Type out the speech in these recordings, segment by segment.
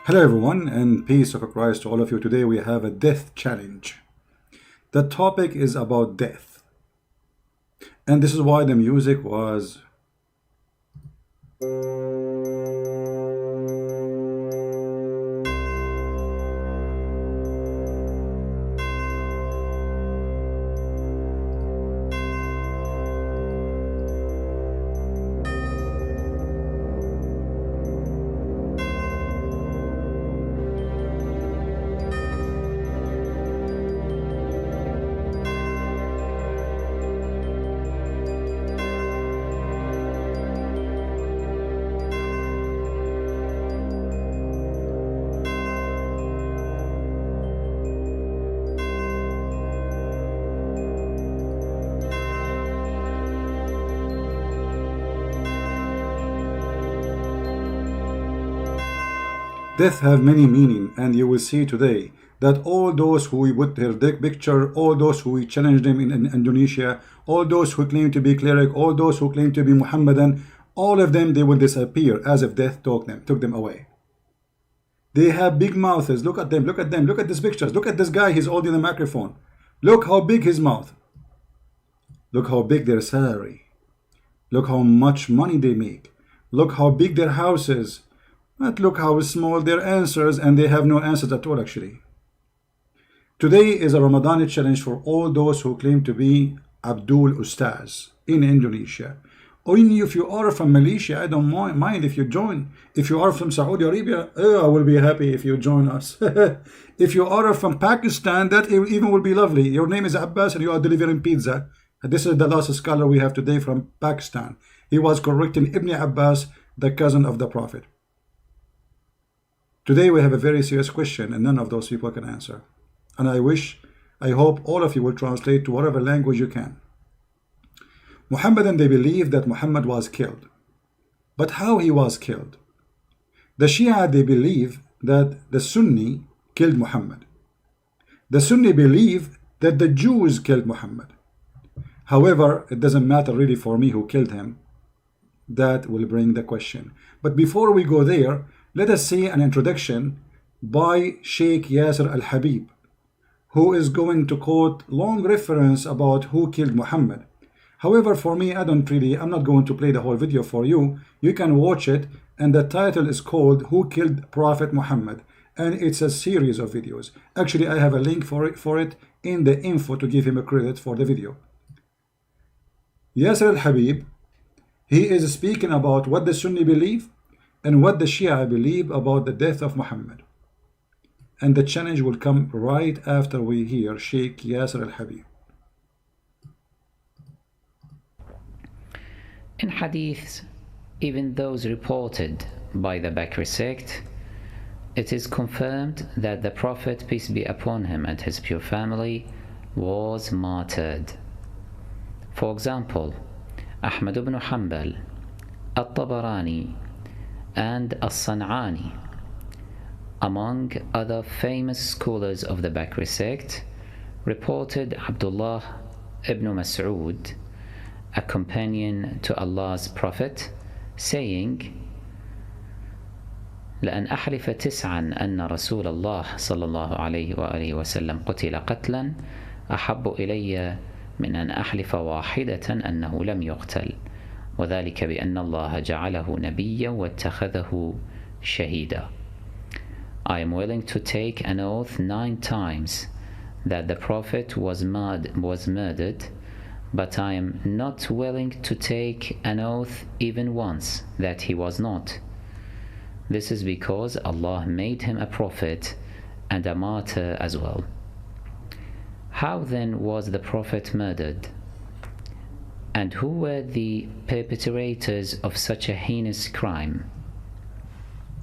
Hello everyone, and peace of Christ to all of you. Today we have a death challenge. The topic is about death, and this is why the music was death have many meaning, and you will see today that all those who we put their dick picture, all those who we challenge them in Indonesia, all those who claim to be cleric, all those who claim to be Muhammadan, all of them, they will disappear as if death took them away. They have big mouths. Look at them, look at them, look at these pictures. Look at this guy, he's holding the microphone. Look how big his mouth. Look how big their salary. Look how much money they make. Look how big their house is. But look how small their answers, and they have no answers at all actually. Today is a Ramadan challenge for all those who claim to be Abdul Ustaz in Indonesia. Only if you are from Malaysia, I don't mind if you join. If you are from Saudi Arabia, I will be happy if you join us. If you are from Pakistan, that even will be lovely. Your name is Abbas and you are delivering pizza. This is the last scholar we have today from Pakistan. He was correcting Ibn Abbas, the cousin of the Prophet. Today we have a very serious question, and none of those people can answer. And I hope all of you will translate to whatever language you can. Muhammadan, they believe that Muhammad was killed. But how he was killed? The Shia, they believe that the Sunni killed Muhammad. The Sunni believe that the Jews killed Muhammad. However, it doesn't matter really for me who killed him. That will bring the question. But before we go there, let us see an introduction by Sheik Yasser Al-Habib, who is going to quote long reference about who killed Muhammad. However, for me, I'm not going to play the whole video for you. You can watch it, and the title is called Who Killed Prophet Muhammad, and it's a series of videos. Actually, I have a link for it in the info to give him a credit for the video. Yasser Al-Habib, he is speaking about what the Sunni believe and what the Shia believe about the death of Muhammad. And the challenge will come right after we hear Sheik Yasser Al-Habib. In hadiths, even those reported by the Bakr sect, it is confirmed that the Prophet, peace be upon him, and his pure family was martyred. For example, Ahmad ibn Hanbal, At-Tabarani, and As-San'ani, among other famous scholars of the Bakr sect, reported Abdullah ibn Mas'ud, a companion to Allah's Prophet, saying, لأن أحلف تسعا أن رسول الله صلى الله عليه وآله وسلم قتل قتلا أحب إلي من أن أحلف واحدة أنه لم يقتل وذلك بأن الله جعله نبيا واتخذه شهيدا. I am willing to take an oath 9 times that the Prophet was murdered, but I am not willing to take an oath even once that he was not. This is because Allah made him a prophet and a martyr as well. How then was the Prophet murdered? And who were the perpetrators of such a heinous crime?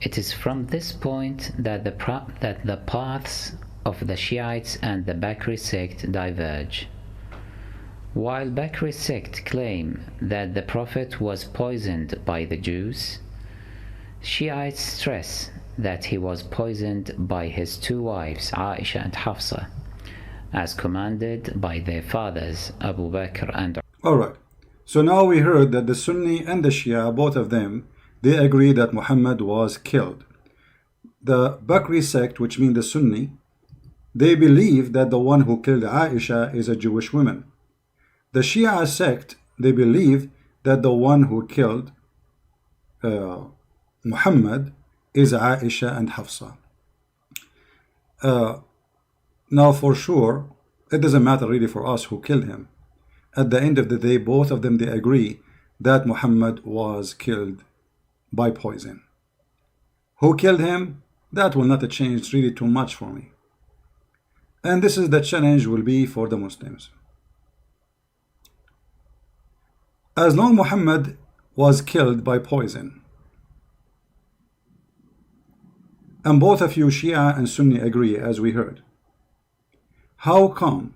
It is from this point that the paths of the Shiites and the Bakr sect diverge. While Bakr sect claim that the Prophet was poisoned by the Jews, Shiites stress that he was poisoned by his 2 wives, Aisha and Hafsa, as commanded by their fathers, Abu Bakr and Alright, so now we heard that the Sunni and the Shia, both of them, they agree that Muhammad was killed. the Bakri sect, which means the Sunni, they believe that the one who killed Aisha is a Jewish woman. The Shia sect, they believe that the one who killed Muhammad is Aisha and Hafsa. Now for sure, it doesn't matter really for us who killed him. At the end of the day, both of them, they agree that Muhammad was killed by poison. Who killed him? That will not change really too much for me. And this is the challenge will be for the Muslims. As long Muhammad was killed by poison, and both of you Shia and Sunni agree, as we heard, how come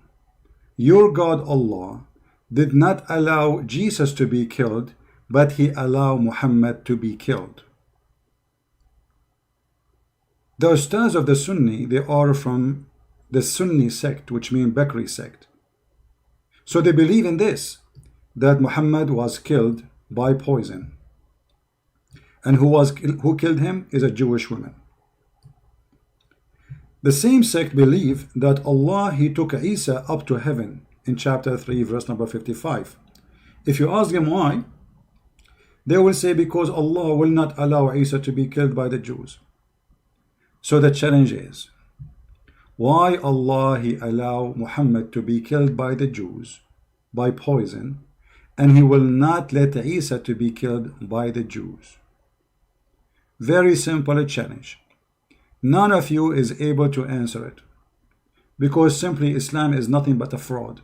your God Allah did not allow Jesus to be killed, but he allowed Muhammad to be killed? The Ustaz of the Sunni, they are from the Sunni sect, which means Bakri sect. So they believe in this, that Muhammad was killed by poison. And who killed him is a Jewish woman. The same sect believe that Allah, he took Isa up to heaven in chapter 3, verse number 55. If you ask them why, they will say because Allah will not allow Isa to be killed by the Jews. So the challenge is, why Allah he allow Muhammad to be killed by the Jews by poison, and he will not let Isa to be killed by the Jews? Very simple challenge. None of you is able to answer it, because simply Islam is nothing but a fraud.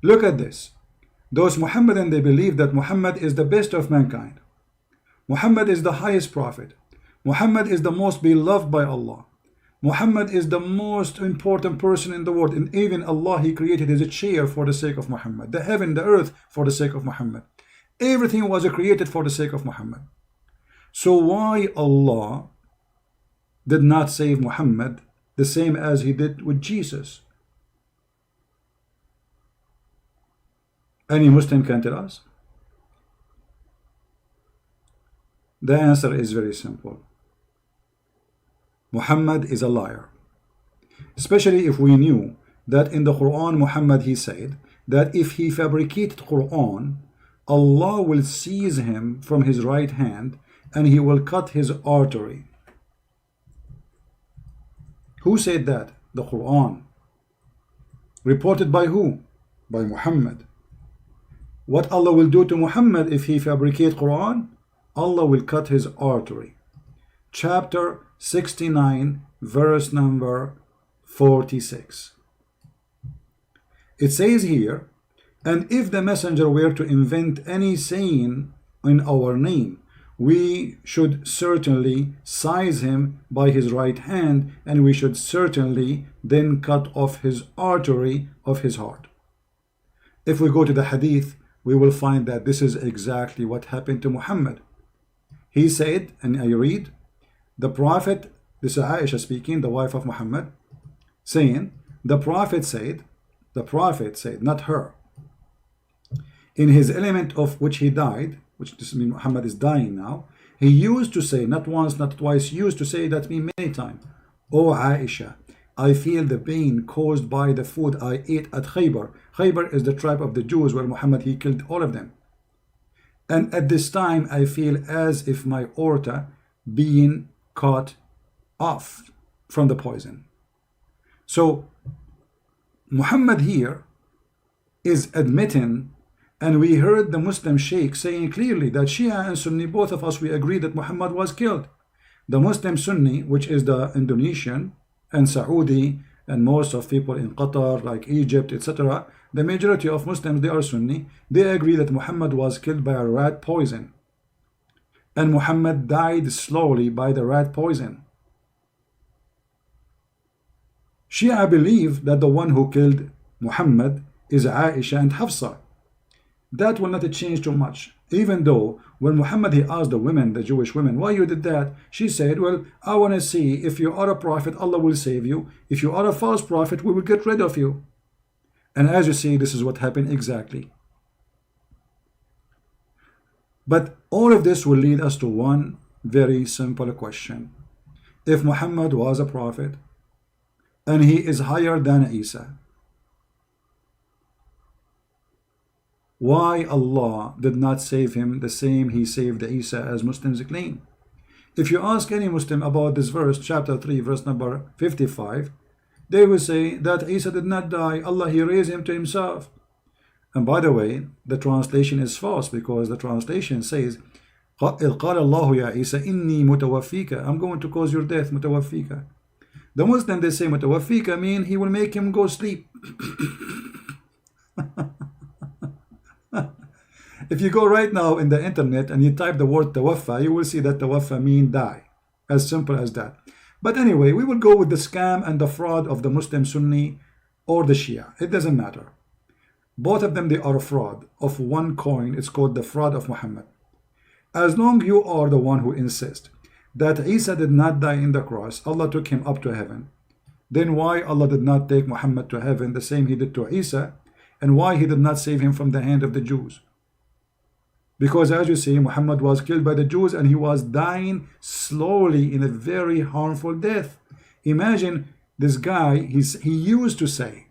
Look at this. Those Muhammadan, they believe that Muhammad is the best of mankind. Muhammad is the highest prophet. Muhammad is the most beloved by Allah. Muhammad is the most important person in the world, and even Allah, he created his chair for the sake of Muhammad, the heaven, the earth for the sake of Muhammad. Everything was created for the sake of Muhammad. So why Allah did not save Muhammad the same as he did with Jesus? Any Muslim can tell us? The answer is very simple. Muhammad is a liar. Especially if we knew that in the Quran, Muhammad, he said that if he fabricated Quran, Allah will seize him from his right hand and he will cut his artery. Who said that? The Quran. Reported by who? By Muhammad. What Allah will do to Muhammad if he fabricates Quran? Allah will cut his artery. Chapter 69, verse number 46. It says here, and if the messenger were to invent any saying in our name, we should certainly seize him by his right hand, and we should certainly then cut off his artery of his heart. If we go to the hadith, we will find that this is exactly what happened to Muhammad. He said, and I read, the Prophet, this is Aisha speaking, the wife of Muhammad, saying, the Prophet said, not her, in his element of which he died, which this means Muhammad is dying now, he used to say, not once, not twice, used to say that me many times, O Aisha, I feel the pain caused by the food I ate at Khaybar. Khaybar is the tribe of the Jews where Muhammad, he killed all of them. And at this time, I feel as if my aorta being cut off from the poison. So Muhammad here is admitting, and we heard the Muslim Sheik saying clearly that Shia and Sunni, both of us, we agree that Muhammad was killed. The Muslim Sunni, which is the Indonesian and Saudi and most of people in Qatar, like Egypt, etc., the majority of Muslims, they are Sunni. They agree that Muhammad was killed by a rat poison. And Muhammad died slowly by the rat poison. Shia believe that the one who killed Muhammad is Aisha and Hafsa. That will not change too much. Even though when Muhammad, he asked the women, the Jewish women, why you did that? She said, well, I want to see if you are a prophet, Allah will save you. If you are a false prophet, we will get rid of you. And as you see, this is what happened exactly. But all of this will lead us to one very simple question. if Muhammad was a prophet and he is higher than Isa, why Allah did not save him the same he saved Isa, as Muslims claim? If you ask any Muslim about this verse, chapter 3, verse number 55, they will say that Isa did not die, Allah, he raised him to himself. And by the way, the translation is false, because the translation says, قال الله يا عيسى إني متوفيك, I'm going to cause your death, متوفيك. The Muslim, they say متوفيك mean he will make him go sleep. If you go right now in the internet and you type the word tawaffa, you will see that tawaffa mean die. As simple as that. But anyway, we will go with the scam and the fraud of the Muslim Sunni or the Shia. It doesn't matter. Both of them, they are a fraud of one coin. It's called the fraud of Muhammad. As long you are the one who insists that Isa did not die in the cross, Allah took him up to heaven, then why Allah did not take Muhammad to heaven the same he did to Isa, and why he did not save him from the hand of the Jews? Because as you see, Muhammad was killed by the Jews and he was dying slowly in a very harmful death. Imagine this guy, he used to say,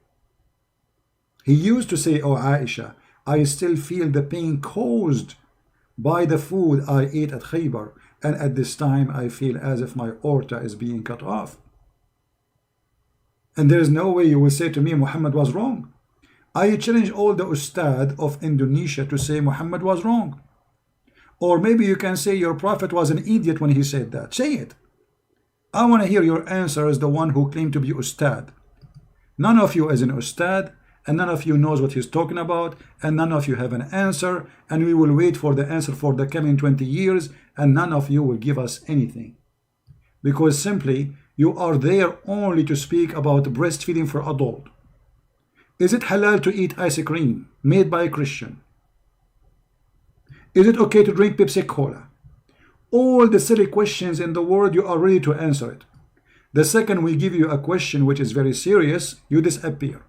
oh Aisha, I still feel the pain caused by the food I ate at Khaybar, and at this time I feel as if my aorta is being cut off. And there is no way you will say to me Muhammad was wrong. I challenge all the Ustad of Indonesia to say Muhammad was wrong. Or maybe you can say your prophet was an idiot when he said that. Say it. I want to hear your answer as the one who claimed to be Ustad. None of you is an Ustad, and none of you knows what he's talking about, and none of you have an answer, and we will wait for the answer for the coming 20 years, and none of you will give us anything. Because simply, you are there only to speak about breastfeeding for adult. Is it halal to eat ice cream made by a Christian? Is it okay to drink Pepsi Cola? All the silly questions in the world, you are ready to answer it. The second we give you a question which is very serious, you disappear.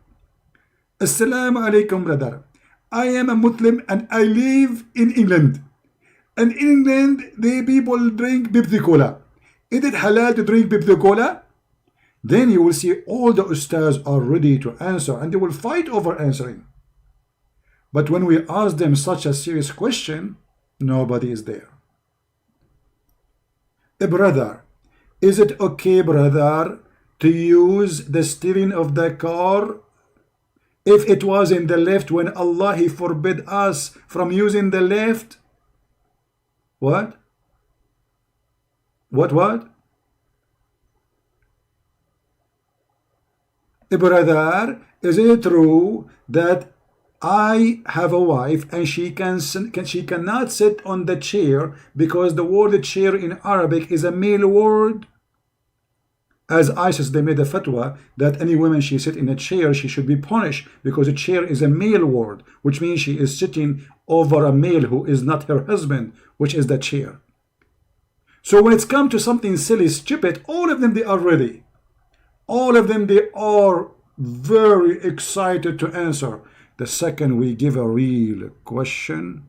Assalamu alaikum, brother. I am a Muslim and I live in England. And in England, the people drink Pepsi Cola. Is it halal to drink Pepsi Cola? Then you will see all the ustads are ready to answer and they will fight over answering. But when we ask them such a serious question, nobody is there. Brother, is it okay, brother, to use the steering of the car if it was in the left when Allah He forbid us from using the left? What? What? Brother, is it true that I have a wife and she cannot sit on the chair because the word chair in Arabic is a male word? As ISIS, they made a fatwa that any woman she sit in a chair, she should be punished because a chair is a male word, which means she is sitting over a male who is not her husband, which is the chair. So when it's come to something silly, stupid, all of them, they are ready. All of them, they are very excited to answer. The second we give a real question,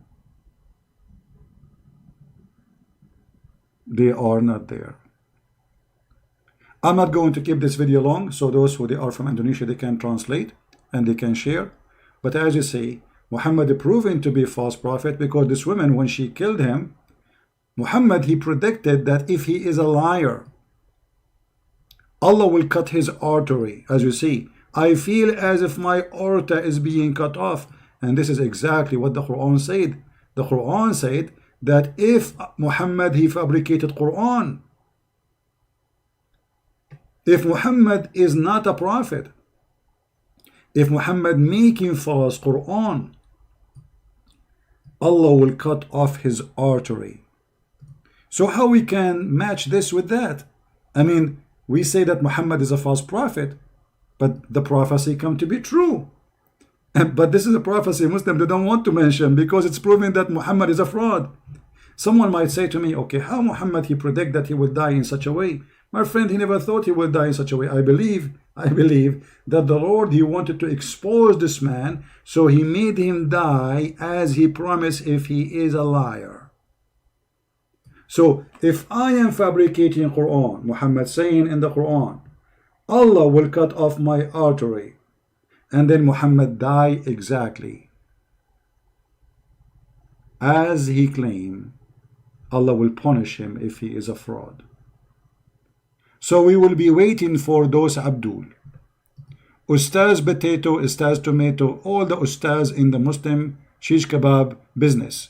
they are not there. I'm not going to keep this video long, so those who they are from Indonesia, they can translate and they can share. But as you see, Muhammad proven to be a false prophet because this woman, when she killed him, Muhammad, he predicted that if he is a liar, Allah will cut his artery. As you see, I feel as if my aorta is being cut off. And this is exactly what the Quran said. The Quran said that if Muhammad, he fabricated Quran, if Muhammad is not a prophet, if Muhammad making false Quran, Allah will cut off his artery. So how we can match this with that? I mean, we say that Muhammad is a false prophet, but the prophecy come to be true. But this is a prophecy Muslim they don't want to mention because it's proving that Muhammad is a fraud. Someone might say to me, okay, how Muhammad he predict that he will die in such a way? My friend, he never thought he would die in such a way. I believe that the Lord, he wanted to expose this man, so he made him die as he promised if he is a liar. So if I am fabricating Quran, Muhammad saying in the Quran, Allah will cut off my artery, and then Muhammad die exactly as he claimed, Allah will punish him if he is a fraud. So we will be waiting for those Abdul, Ustaz Potato, Ustaz Tomato, all the Ustaz in the Muslim shish kebab business.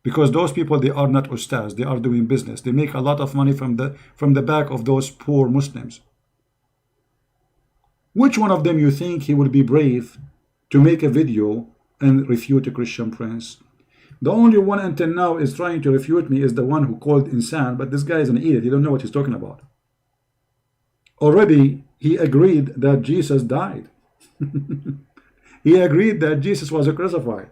Because those people, they are not Ustaz, they are doing business. They make a lot of money from the back of those poor Muslims. Which one of them you think he will be brave to make a video and refute a Christian prince? The only one until now is trying to refute me is the one who called insan, but this guy is an idiot. He don't know what he's talking about. Already he agreed that Jesus died. He agreed that Jesus was crucified.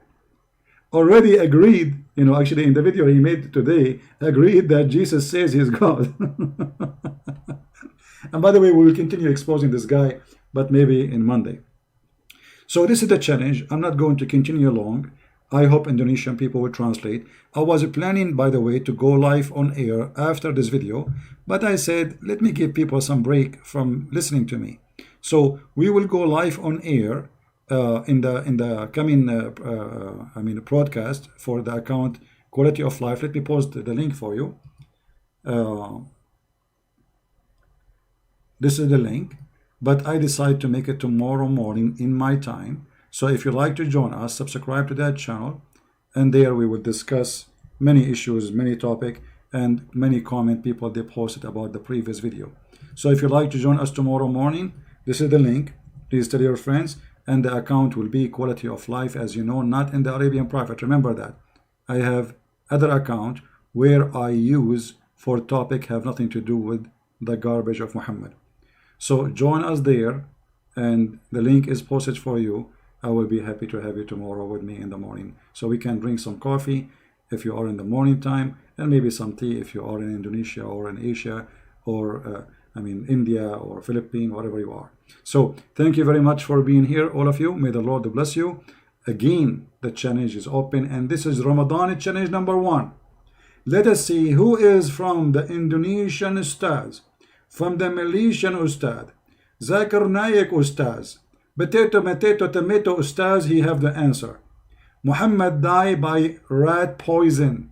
Already agreed, you know, actually in the video he made today, agreed that Jesus says he's God. And by the way, we will continue exposing this guy, but maybe in Monday. So this is the challenge. I'm not going to continue long. I hope Indonesian people will translate. I was planning, by the way, to go live on air after this video, but I said, let me give people some break from listening to me. So we will go live on air in the coming broadcast for the account Quality of Life. Let me post the link for you. This is the link, but I decide to make it tomorrow morning in my time. So if you'd like to join us, subscribe to that channel, and there we will discuss many issues, many topics, and many comment people they posted about the previous video. So if you'd like to join us tomorrow morning, this is the link. Please tell your friends, and the account will be Quality of Life, as you know, not in the Arabian Prophet. Remember that. I have other account where I use for topic have nothing to do with the garbage of Muhammad. So join us there, and the link is posted for you. I will be happy to have you tomorrow with me in the morning, so we can drink some coffee if you are in the morning time, and maybe some tea if you are in Indonesia or in Asia or India or Philippines, wherever you are. So thank you very much for being here, all of you. May the Lord bless you. Again, the challenge is open, and this is Ramadan challenge number 1. Let us see who is from the Indonesian Ustaz, from the Malaysian Ustaz, Zakir Naik Ustaz, Potato, Tomato Ustaz. He have the answer. Muhammad died by rat poison,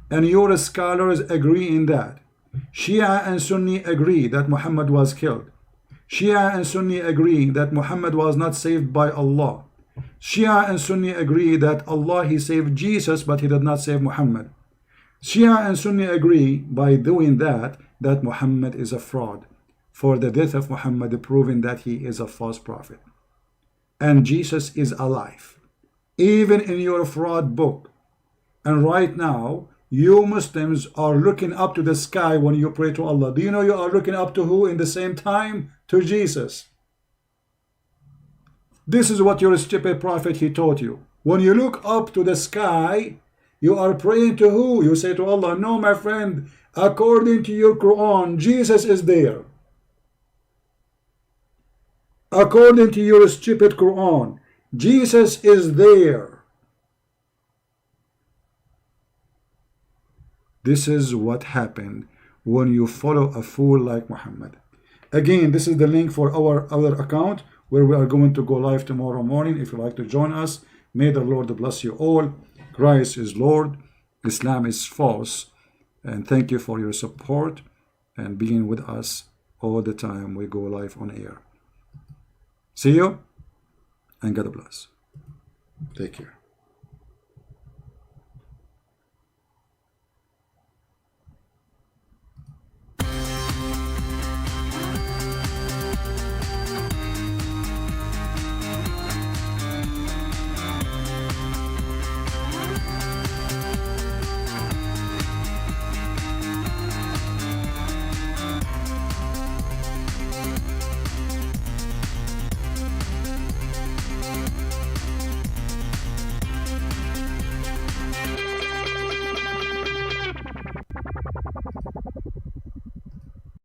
and your scholars agree in that. Shia and Sunni agree that Muhammad was killed. Shia and Sunni agree that Muhammad was not saved by Allah. Shia and Sunni agree that Allah, he saved Jesus, but he did not save Muhammad. Shia and Sunni agree by doing that Muhammad is a fraud, for the death of Muhammad proving that he is a false prophet. And Jesus is alive, even in your fraud book. And right now, you Muslims are looking up to the sky when you pray to Allah. Do you know you are looking up to who in the same time? To Jesus. This is what your stupid prophet, he taught you. When you look up to the sky, you are praying to who? You say to Allah, no, my friend, according to your Quran, Jesus is there. According to your stupid Quran, Jesus is there. This is what happened when you follow a fool like Muhammad. Again, this is the link for our other account where we are going to go live tomorrow morning. If you'd like to join us, may the Lord bless you all. Christ is Lord, Islam is false, and thank you for your support and being with us all the time we go live on air. See you, and God bless. Take care.